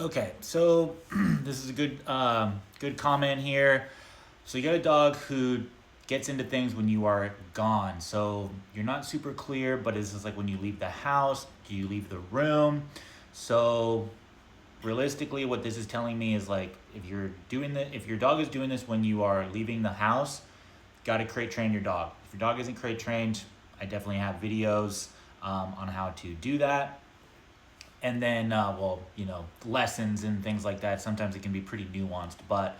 Okay, so this is a good comment here. So you got a dog who gets into things when you are gone. So you're not super clear, but is this like when you leave the house? Do you leave the room? So realistically, what this is telling me is like if your dog is doing this when you are leaving the house, got to crate train your dog. If your dog isn't crate trained, I definitely have videos on how to do that. And then lessons and things like that. Sometimes it can be pretty nuanced, but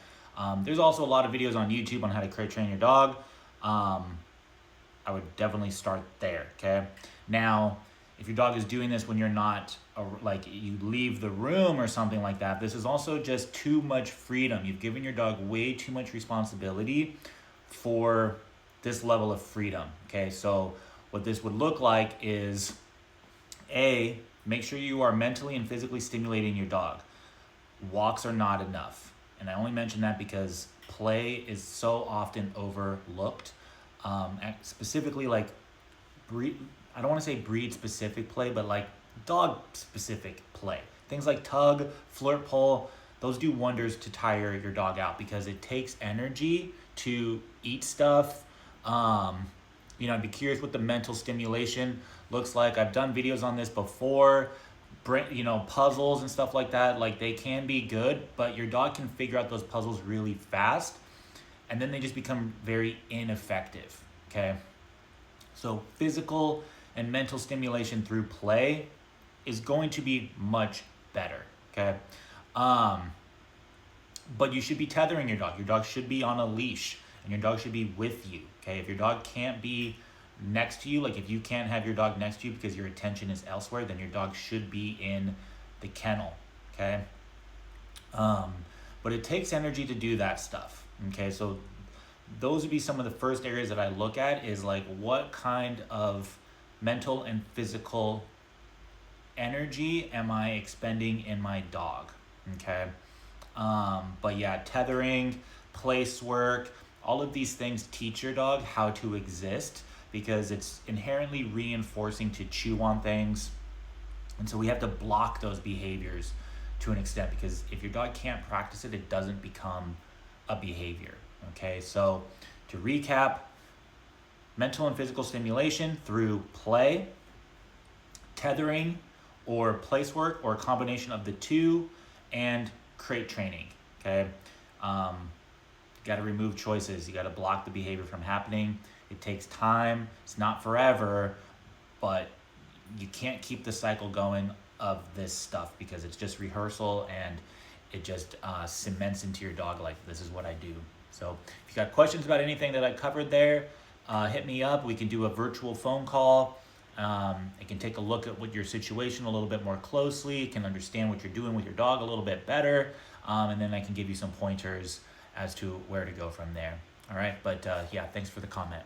there's also a lot of videos on YouTube on how to crate train your dog. I would definitely start there. Okay, now if your dog is doing this when you're not like you leave the room or something like that, this is also just too much freedom. You've given your dog way too much responsibility for this level of freedom. Okay, so what this would look like is make sure you are mentally and physically stimulating your dog. Walks are not enough. And I only mention that because play is so often overlooked. Specifically, like breed, I don't want to say breed specific play, but like dog specific play. Things like tug, flirt pull, those do wonders to tire your dog out because it takes energy to eat stuff. I'd be curious what the mental stimulation looks like. I've done videos on this before, puzzles and stuff like that. Like they can be good, but your dog can figure out those puzzles really fast and then they just become very ineffective. Okay. So physical and mental stimulation through play is going to be much better. Okay. But you should be tethering your dog. Your dog should be on a leash and your dog should be with you. Okay. If your dog can't be next to you, like if you can't have your dog next to you because your attention is elsewhere, then your dog should be in the kennel. Okay. But it takes energy to do that stuff. Okay. So those would be some of the first areas that I look at is like what kind of mental and physical energy am I expending in my dog? Okay. But yeah, tethering, place work, all of these things teach your dog how to exist because it's inherently reinforcing to chew on things. And so we have to block those behaviors to an extent because if your dog can't practice it, it doesn't become a behavior. Okay, so to recap, mental and physical stimulation through play, tethering or place work or a combination of the two, and crate training. Okay, got to remove choices. You got to block the behavior from happening. It takes time. It's not forever, but you can't keep the cycle going of this stuff because it's just rehearsal and it just cements into your dog like this is what I do. So if you got questions about anything that I covered there, hit me up. We can do a virtual phone call. I can take a look at what your situation a little bit more closely, can understand what you're doing with your dog a little bit better, and then I can give you some pointers as to where to go from there. All right, but yeah, thanks for the comment.